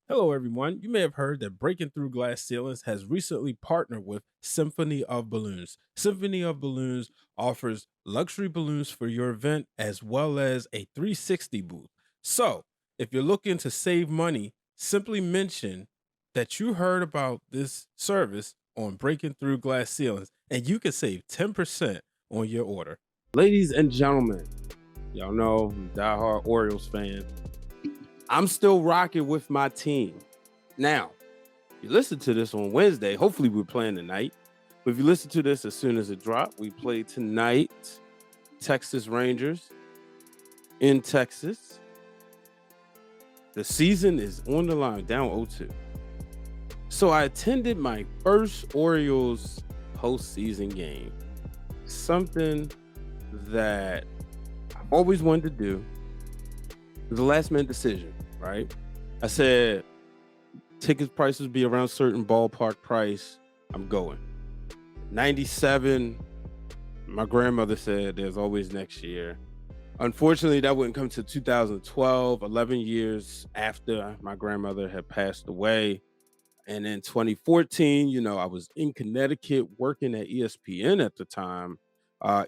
Hello, everyone. You may have heard that Breaking Through Glass Ceilings has recently partnered with Symphony of Balloons. Symphony of Balloons offers luxury balloons for your event as well as a 360 booth. So, if you're looking to save money, simply mention that you heard about this service on Breaking Through Glass Ceilings and you can save 10% on your order. Ladies and gentlemen, y'all know I'm a diehard Orioles fan. I'm still rocking with my team. Now, you listen to this on Wednesday. Hopefully, we're playing tonight. But if you listen to this as soon as it dropped, we play tonight. Texas Rangers in Texas. The season is on the line, down 0-2. So I attended my first Orioles postseason game. Something that I've always wanted to do. It was a last minute decision, right? I said ticket prices be around certain ballpark price. I'm going. 97. My grandmother said there's always next year. Unfortunately, that wouldn't come to 2012, 11 years after my grandmother had passed away. And in 2014, I was in Connecticut working at ESPN at the time.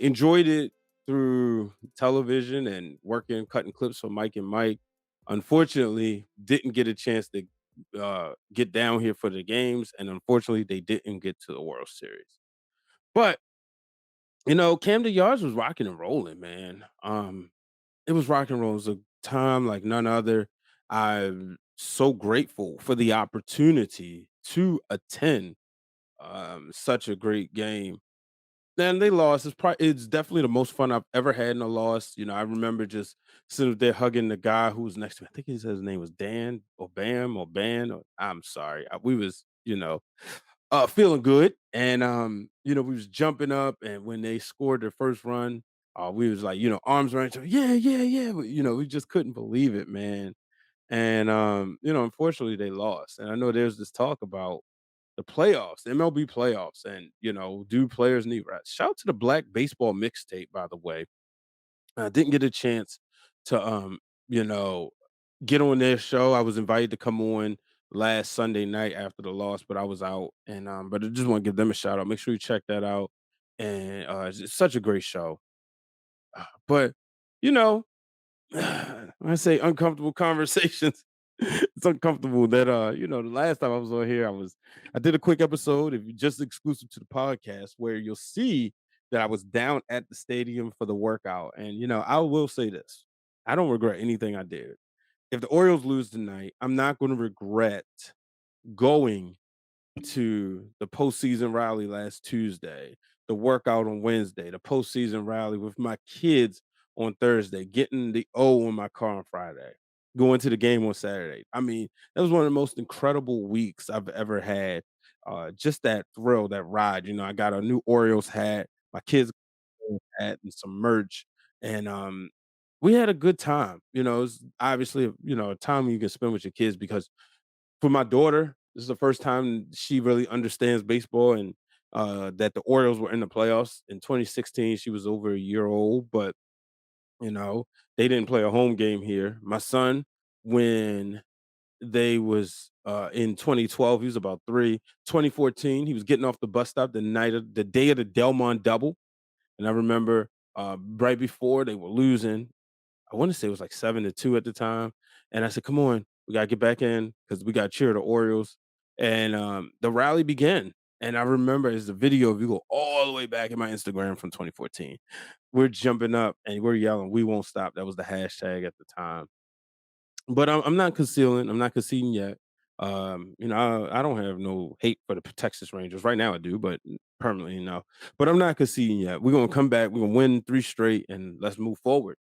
Enjoyed it through television and working, cutting clips for Mike and Mike. Unfortunately, didn't get a chance to get down here for the games. And unfortunately, they didn't get to the World Series. But Camden Yards was rocking and rolling, man. It was rock and roll. It was a time like none other. I'm so grateful for the opportunity to attend such a great game. Then they lost. It's definitely the most fun I've ever had in a loss. I remember just sitting there hugging the guy who was next to me. I think he said his name was Dan or Bam or Ban. I'm sorry. We was, feeling good, and we was jumping up, and when they scored their first run, we was like, arms around each other, yeah, yeah, yeah. We just couldn't believe it, man. And unfortunately, they lost. And I know there's this talk about the playoffs, the MLB playoffs, and do players need rest? Shout out to the Black Baseball mixtape, by the way. I didn't get a chance to you know, get on their show. I was invited to come on last Sunday night after the loss, but I was out. And but I just want to give them a shout out. Make sure you check that out. And it's such a great show. But you know, when I say uncomfortable conversations, it's uncomfortable that the last time I was on here, I did a quick episode, if you just exclusive to the podcast, where you'll see that I was down at the stadium for the workout. And I will say this. I don't regret anything I did. If the Orioles lose tonight, I'm not going to regret going to the postseason rally last Tuesday, the workout on Wednesday, the postseason rally with my kids on Thursday, getting the O on my car on Friday, going to the game on Saturday. I mean, that was one of the most incredible weeks I've ever had. Just that thrill, that ride. I got a new Orioles hat, my kids hat, and some merch, and we had a good time. It's obviously a time you can spend with your kids because for my daughter, this is the first time she really understands baseball and that the Orioles were in the playoffs. In 2016, she was over a year old, but you know, they didn't play a home game here. My son, when they was in 2012, he was about 3. 2014, he was getting off the bus stop the day of the Delmont double. And I remember right before they were losing, I want to say it was like 7-2 at the time. And I said, "Come on, we gotta get back in because we got to cheer the Orioles." And the rally began. And I remember as the video, if you go all the way back in my Instagram from 2014, we're jumping up and we're yelling, "We won't stop." That was the hashtag at the time. But I'm not concealing. I'm not conceding yet. I don't have no hate for the Texas Rangers right now. I do, but permanently no. But I'm not conceding yet. We're gonna come back. We're gonna win 3 straight, and let's move forward.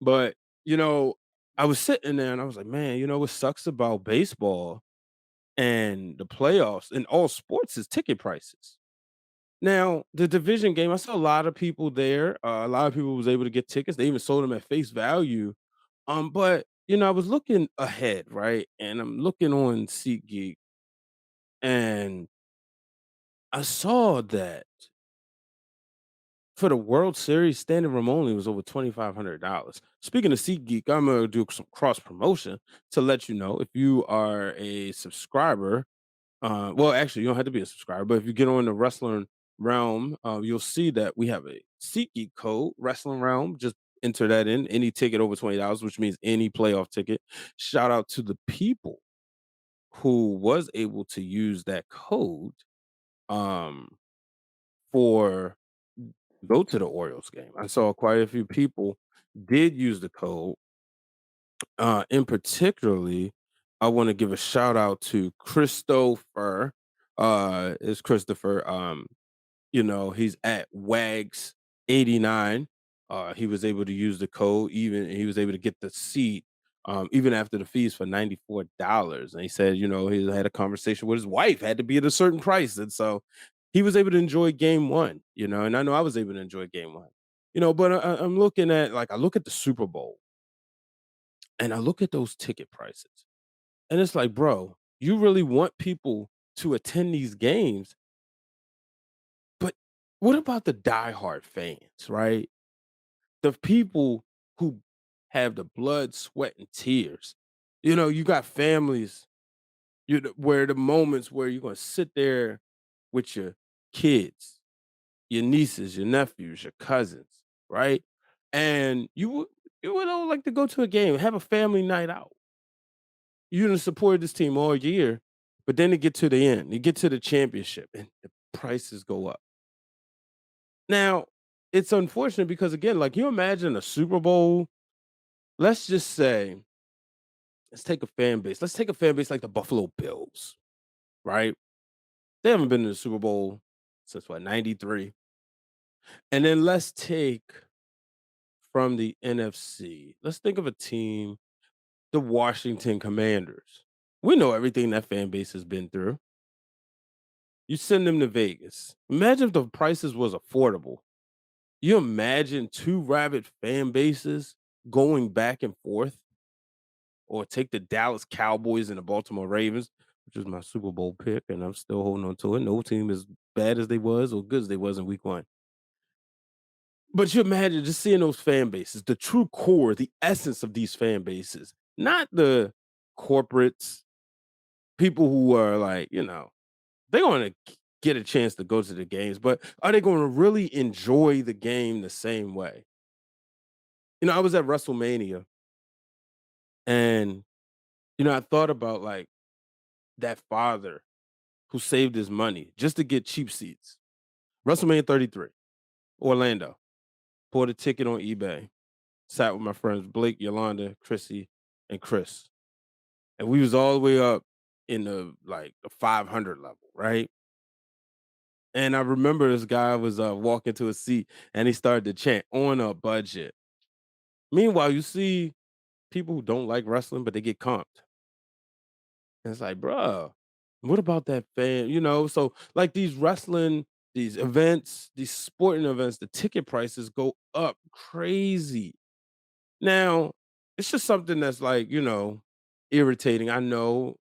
But, you know, I was sitting there and I was like, man, what sucks about baseball and the playoffs and all sports is ticket prices. Now, the division game, I saw a lot of people there. A lot of people was able to get tickets. They even sold them at face value. But I was looking ahead, right? And I'm looking on SeatGeek, and I saw that For the World Series, standing room only was over $2,500. Speaking of SeatGeek, I'm gonna do some cross promotion to let you know if you are a subscriber. Well, actually, you don't have to be a subscriber, but if you get on the wrestling realm, you'll see that we have a SeatGeek code, Wrestling Realm. Just enter that in any ticket over $20, which means any playoff ticket. Shout out to the people who was able to use that code um, for go to the Orioles game. I saw quite a few people did use the code. In particularly, I want to give a shout out to Christopher. Is Christopher. He's at Wags 89. He was able to use the code, even he was able to get the seat even after the fees for $94. And he said, he had a conversation with his wife, had to be at a certain price. And so he was able to enjoy game one, and I know I was able to enjoy game one. But I'm looking at I look at the Super Bowl and I look at those ticket prices. And it's like, bro, you really want people to attend these games, but what about the diehard fans, right? The people who have the blood, sweat, and tears. You got families, where the moments where you're gonna sit there with your kids, your nieces, your nephews, your cousins, right? And you would all like to go to a game, have a family night out. You done supported this team all year, but then to get to the end, you get to the championship, and the prices go up. Now, it's unfortunate because again, you imagine a Super Bowl. Let's just say, let's take a fan base. Let's take a fan base like the Buffalo Bills, right? They haven't been in the Super Bowl since what, 93. And then let's take from the NFC. Let's think of a team, the Washington Commanders. We know everything that fan base has been through. You send them to Vegas. Imagine if the prices was affordable. You imagine two rabid fan bases going back and forth, or take the Dallas Cowboys and the Baltimore Ravens, which is my Super Bowl pick, and I'm still holding on to it. No team as bad as they was or good as they was in week one. But you imagine just seeing those fan bases, the true core, the essence of these fan bases, not the corporates, people who are they want to get a chance to go to the games, but are they going to really enjoy the game the same way? I was at WrestleMania, and I thought about that father who saved his money just to get cheap seats. WrestleMania 33, Orlando. Bought a ticket on eBay. Sat with my friends Blake, Yolanda, Chrissy, and Chris. And we was all the way up in the 500 level, right? And I remember this guy was walking to a seat and he started to chant on a budget. Meanwhile, you see people who don't like wrestling, but they get comped. And it's like, bruh, what about that fan? So these wrestling, these events, these sporting events, the ticket prices go up crazy. Now, it's just something that's irritating. I know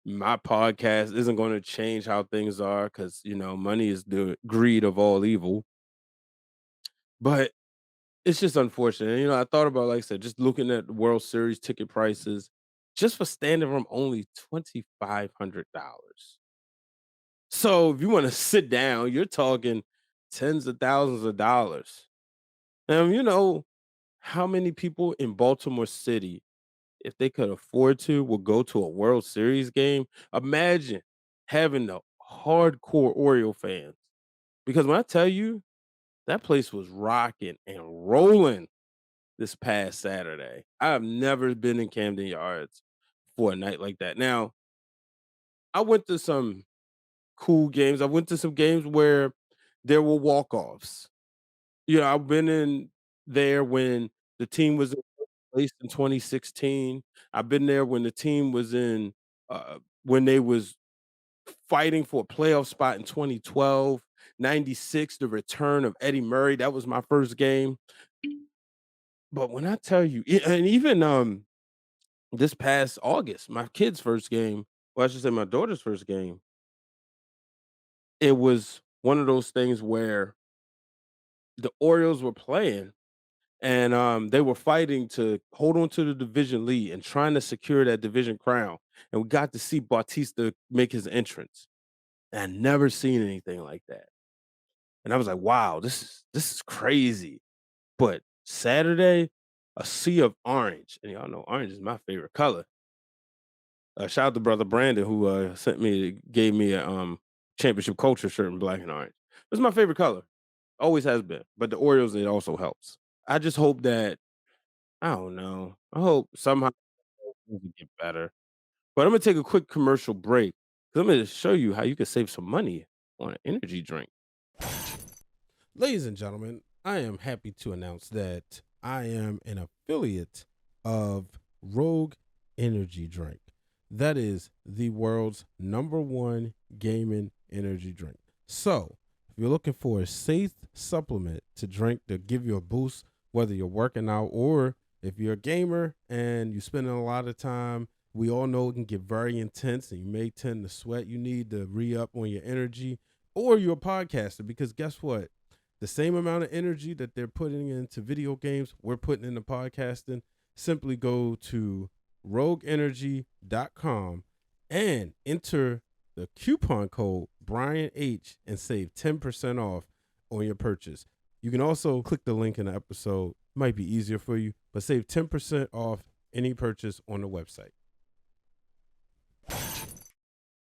my podcast isn't going to change how things are because, money is the greed of all evil. But it's just unfortunate. I thought about, like I said, just looking at the World Series ticket prices, just for standing room only $2,500. So if you want to sit down, you're talking tens of thousands of dollars. Now, how many people in Baltimore City, if they could afford to, will go to a World Series game? Imagine having the hardcore Oriole fans. Because when I tell you, that place was rocking and rolling this past Saturday. I have never been in Camden Yards for a night like that. Now, I went to some cool games. I went to some games where there were walk-offs. I've been in there when the team was in place in 2016. I've been there when the team was when they was fighting for a playoff spot in 2012, 96, the return of Eddie Murray. That was my first game. But when I tell you, and even this past August, my kid's first game, well, I should say my daughter's first game, it was one of those things where the Orioles were playing, and they were fighting to hold on to the division lead and trying to secure that division crown. And we got to see Bautista make his entrance. And I never seen anything like that. And I was like, wow, this is crazy. But Saturday, a sea of orange. And y'all know orange is my favorite color. Shout out to brother Brandon who gave me a championship culture shirt in black and orange. It's my favorite color. Always has been. But the Orioles, it also helps. I just hope that I don't know. I hope somehow things will get better. But I'm gonna take a quick commercial break. 'Cause I'm gonna show you how you can save some money on an energy drink. Ladies and gentlemen, I am happy to announce that I am an affiliate of Rogue Energy Drink. That is the world's #1 gaming energy drink. So, if you're looking for a safe supplement to drink to give you a boost, whether you're working out or if you're a gamer and you're spending a lot of time, we all know it can get very intense and you may tend to sweat. You need to re up on your energy, or you're a podcaster because guess what? The same amount of energy that they're putting into video games, we're putting into podcasting. Simply go to rogueenergy.com and enter the coupon code Brian H and save 10% off on your purchase. You can also click the link in the episode. Might be easier for you, but save 10% off any purchase on the website.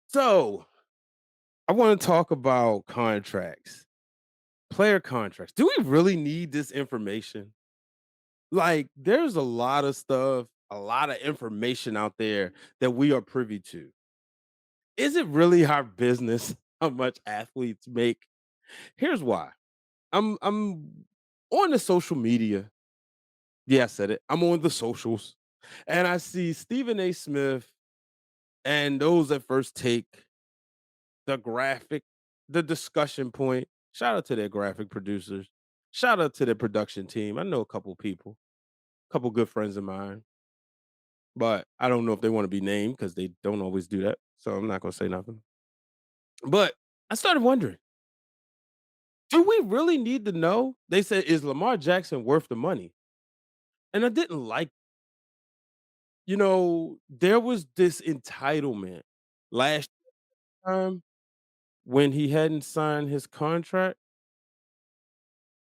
So, I want to talk about contracts. Player contracts. Do we really need this information? Like, there's a lot of stuff, a lot of information out there that we are privy to. Is it really our business how much athletes make? Here's why. I'm on the social media. Yeah, I said it. I'm on the socials. And I see Stephen A. Smith and those at first take the graphic, the discussion point. Shout out to their graphic producers. Shout out to their production team. I know a couple people, a couple good friends of mine, but I don't know if they want to be named because they don't always do that. So I'm not gonna say nothing. But I started wondering, do we really need to know? They said, is Lamar Jackson worth the money? And I didn't like, there was this entitlement last time when he hadn't signed his contract.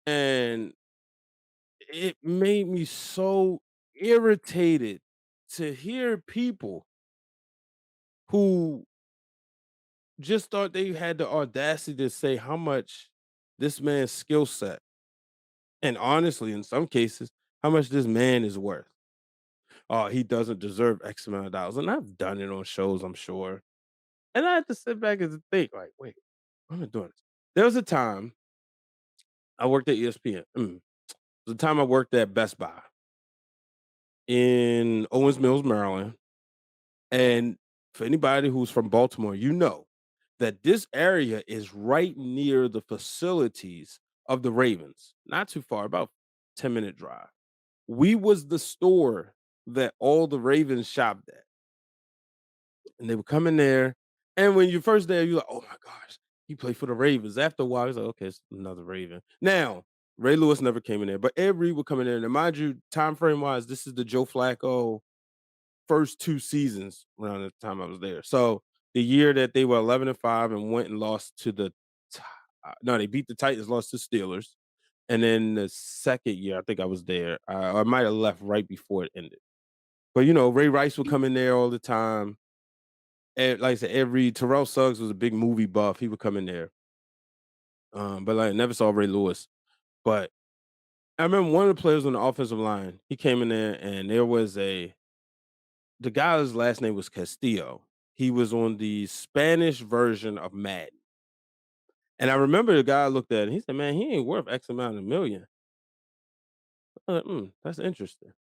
And it made me so irritated to hear people who just thought they had the audacity to say how much this man's skill set, and honestly, in some cases, how much this man is worth. Oh, he doesn't deserve X amount of dollars. And I've done it on shows, I'm sure. And I had to sit back and think, like, wait, why am I doing this? There was a time I worked at ESPN. The time I worked at Best Buy in Owens Mills, Maryland. And for anybody who's from Baltimore, you know that this area is right near the facilities of the Ravens, not too far, about 10-minute drive. We was the store that all the Ravens shopped at. And they would come in there. And when you first there, you're like, oh my gosh, he played for the Ravens. After a while, he's like, okay, it's another Raven. Now, Ray Lewis never came in there, but Ed Reed would come in there. And mind you, time frame wise, this is the Joe Flacco first 2 seasons around the time I was there. So the year that they were 11-5 and went and lost to no, they beat the Titans, lost to Steelers. And then the second year, I think I was there. I might have left right before it ended. But Ray Rice would come in there all the time. And like I said, every Terrell Suggs was a big movie buff. He would come in there. But like never saw Ray Lewis. But I remember one of the players on the offensive line, he came in there and there was the guy's last name was Castillo. He was on the Spanish version of Madden. And I remember the guy looked at it, he said, "Man, he ain't worth X amount of million." I was like, that's interesting.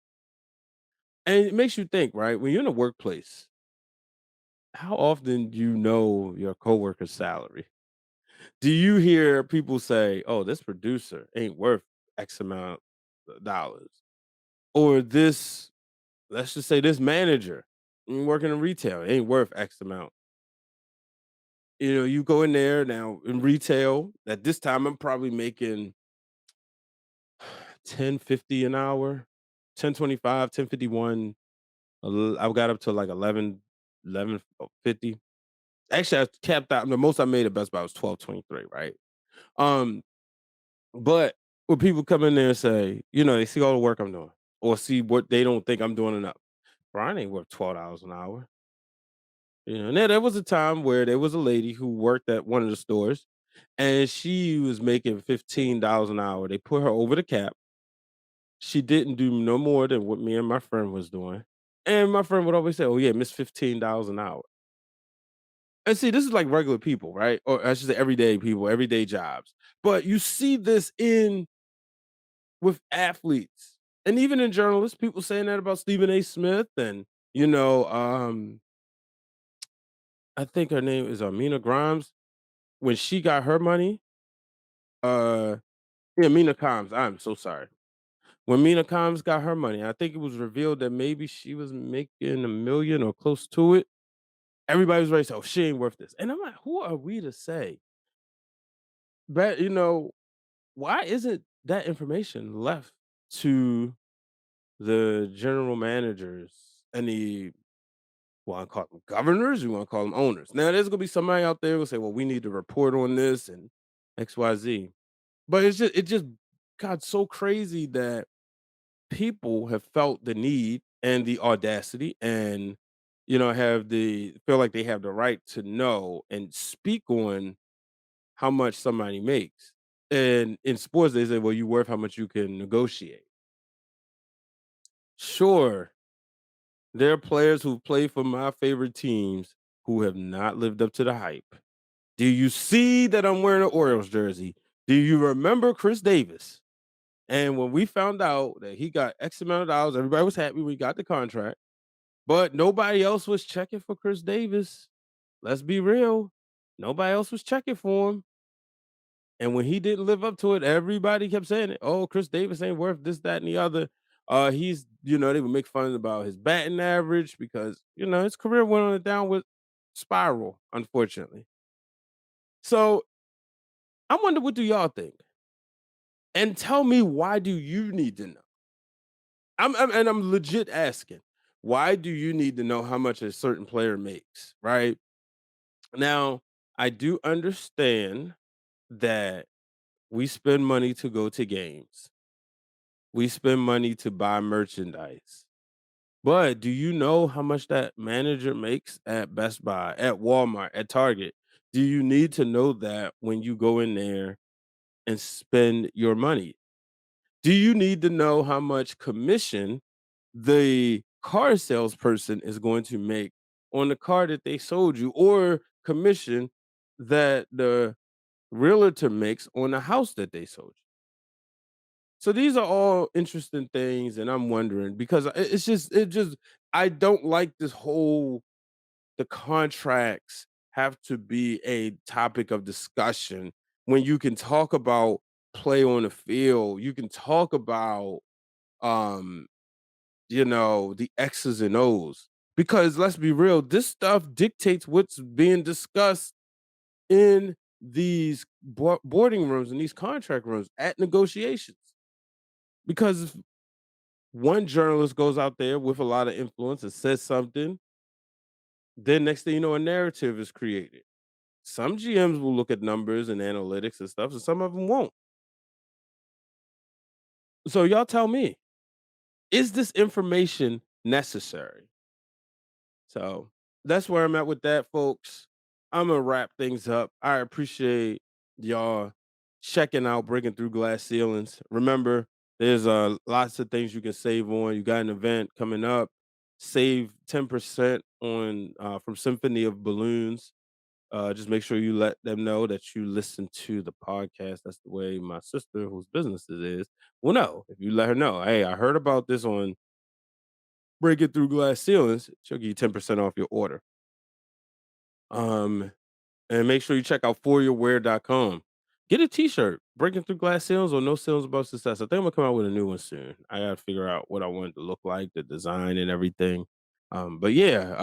And it makes you think, right? When you're in a workplace, how often do you know your coworker's salary? Do you hear people say, "Oh, this producer ain't worth X amount of dollars," or this, let's just say, this manager working in retail ain't worth X amount? You go in there now in retail. At this time, I'm probably making 10.50 an hour, 10.25, 10.51. I got up to like 11.50. Actually, I capped out. The most I made at Best Buy was 12.23. Right. Um, but when people come in there and say, they see all the work I'm doing, or see what they don't think I'm doing enough. Brian ain't worth $12 an hour. And there was a time where there was a lady who worked at one of the stores, and she was making $15 an hour. They put her over the cap. She didn't do no more than what me and my friend was doing. And my friend would always say, "Oh yeah, miss $15 an hour." And see, this is like regular people, right? Or I should say everyday people, everyday jobs. But you see this in with athletes and even in journalists, people saying that about Stephen A. Smith and you know, I think her name is Amina Grimes. When she got her money, uh yeah, Mina Kimes. I'm so sorry. When Mina Kimes got her money, I think it was revealed that maybe she was making a million or close to it. Everybody was ready to say, "Oh, she ain't worth this." And I'm like, who are we to say? But why isn't that information left to the general managers and the want to call them governors? You want to call them owners? Now, there's gonna be somebody out there who will say, "Well, we need to report on this and XYZ." But it just got so crazy that people have felt the need and the audacity and have the feel like they have the right to know and speak on how much somebody makes. And in sports, they say, well, you worth how much you can negotiate. Sure, there are players who play for my favorite teams who have not lived up to the hype. Do you see that I'm wearing an Orioles jersey? Do you remember Chris Davis? And when we found out that he got X amount of dollars, everybody was happy we got the contract, but nobody else was checking for Chris Davis. Let's be real. Nobody else was checking for him. And when he didn't live up to it, everybody kept saying it. Oh, Chris Davis ain't worth this, that, and the other. They would make fun about his batting average because, his career went on a downward spiral, unfortunately. So I wonder, what do y'all think? And tell me, why do you need to know? I'm legit asking. Why do you need to know how much a certain player makes? Right now, I do understand that we spend money to go to games. We spend money to buy merchandise. But do you know how much that manager makes at Best Buy, at Walmart, at Target? Do you need to know that when you go in there and spend your money? Do you need to know how much commission the car salesperson is going to make on the car that they sold you, or commission that the realtor makes on the house that they sold you? So these are all interesting things, and I'm wondering because I don't like this whole the contracts have to be a topic of discussion when you can talk about play on the field, you can talk about um, the X's and O's. Because let's be real, this stuff dictates what's being discussed in these boarding rooms and these contract rooms at negotiations. Because one journalist goes out there with a lot of influence and says something, then next thing you know, a narrative is created. Some GMs will look at numbers and analytics and stuff, and some of them won't. So y'all tell me, is this information necessary? So that's where I'm at with that, folks. I'm gonna wrap things up. I appreciate y'all checking out Breaking Through Glass Ceilings. Remember, there's lots of things you can save on. You got an event coming up. Save 10% on from Symphony of Balloons. Just make sure you let them know that you listen to the podcast. That's the way my sister, whose business it is, will know. If you let her know, hey, I heard about this on Breaking Through Glass Ceilings, she'll give you 10% off your order. Um, and make sure you check out foryourwear.com. Get a t-shirt, Breaking Through Glass Ceilings or No Ceilings About Success. I think I'm gonna come out with a new one soon. I gotta figure out what I want it to look like, the design and everything. But yeah,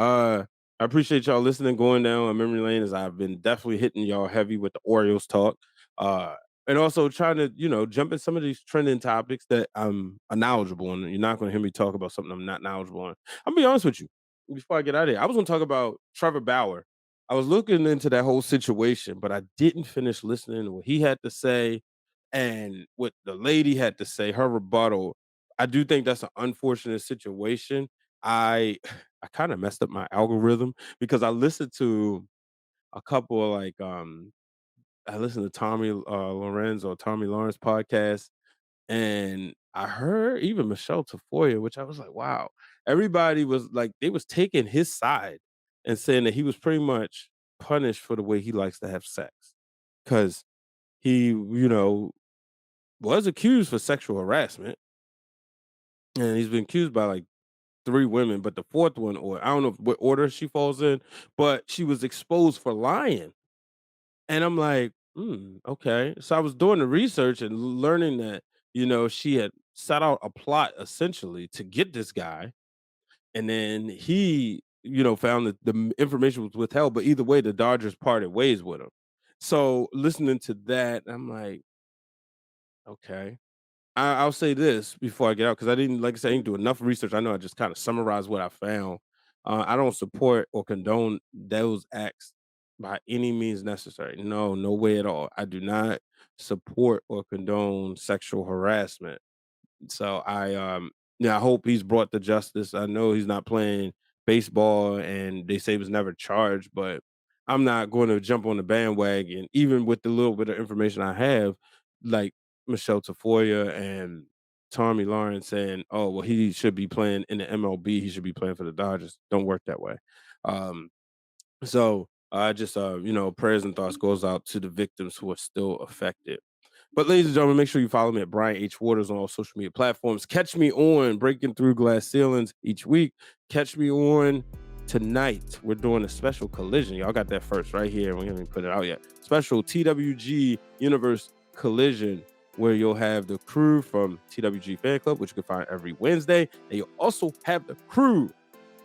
I appreciate y'all listening, going down a memory lane as I've been definitely hitting y'all heavy with the Orioles talk. Uh, and also trying to, jump in some of these trending topics that I'm knowledgeable on. You're not going to hear me talk about something I'm not knowledgeable on. I'm gonna be honest with you. Before I get out of here, I was going to talk about Trevor Bauer. I was looking into that whole situation, but I didn't finish listening to what he had to say and what the lady had to say, her rebuttal. I do think that's an unfortunate situation. I I kind of messed up my algorithm because I listened to a couple of I listened to Tommy Lawrence podcast, and I heard even Michelle Tafoya, which I was like, wow. Everybody was like, they was taking his side and saying that he was pretty much punished for the way he likes to have sex. Cause he, was accused for sexual harassment. And he's been accused by like three women, but the fourth one, or I don't know what order she falls in, but she was exposed for lying. And I'm like, okay. So I was doing the research and learning that, she had set out a plot essentially to get this guy. And then he, found that the information was withheld. But either way, the Dodgers parted ways with him. So listening to that, I'm like, okay. I'll say this before I get out because I didn't, like I said, I didn't do enough research. I know I just kind of summarized what I found. I don't support or condone those acts by any means necessary. No, no way at all. I do not support or condone sexual harassment. So I hope he's brought to justice. I know he's not playing baseball and they say he was never charged, but I'm not going to jump on the bandwagon, even with the little bit of information I have, like Michelle Tafoya and Tommy Lawrence saying, oh, well, he should be playing in the MLB, he should be playing for the Dodgers. Don't work that way. Um, so I just prayers and thoughts goes out to the victims who are still affected. But ladies and gentlemen, make sure you follow me at Brian H. Waters on all social media platforms. Catch me on Breaking Through Glass Ceilings each week. Catch me on tonight. We're doing a special collision. Y'all got that first right here. We haven't put it out yet. Special TWG Universe Collision, where you'll have the crew from TWG Fan Club, which you can find every Wednesday. And you'll also have the crew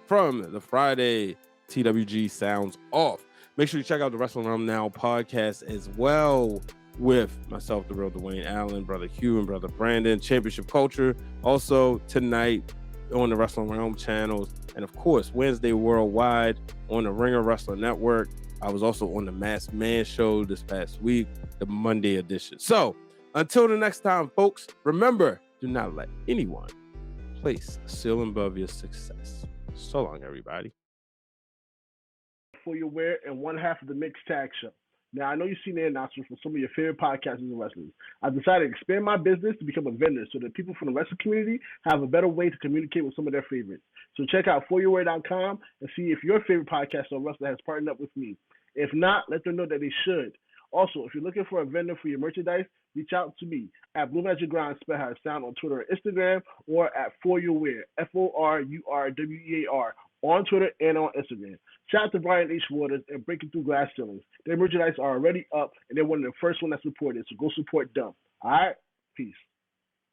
from the Friday TWG Sounds Off. Make sure you check out the Wrestling Realm Now podcast as well, with myself, the real Dwayne Allen, brother Hugh, and brother Brandon. Championship Culture also tonight on the Wrestling Realm channels, and of course Wednesday worldwide on the Ringer Wrestling Network. I was also on the Masked Man show this past week, the Monday edition. So until the next time, folks, remember, do not let anyone place a ceiling above your success. So long, everybody. For your wear and one half of the Mixed Tag Show. Now, I know you've seen the announcements from some of your favorite podcasters and wrestlers. I've decided to expand my business to become a vendor so that people from the wrestling community have a better way to communicate with some of their favorites. So check out foryourwear.com and see if your favorite podcaster or wrestler has partnered up with me. If not, let them know that they should. Also, if you're looking for a vendor for your merchandise, reach out to me at Blue Magic Grind, spell how it sound on Twitter or Instagram, or at ForYourWear, FORURWEAR, on Twitter and on Instagram. Shout out to Brian H. Waters and Breaking Through Glass Ceilings. Their merchandise are already up, and they're one of the first ones that's supported, so go support them. All right? Peace.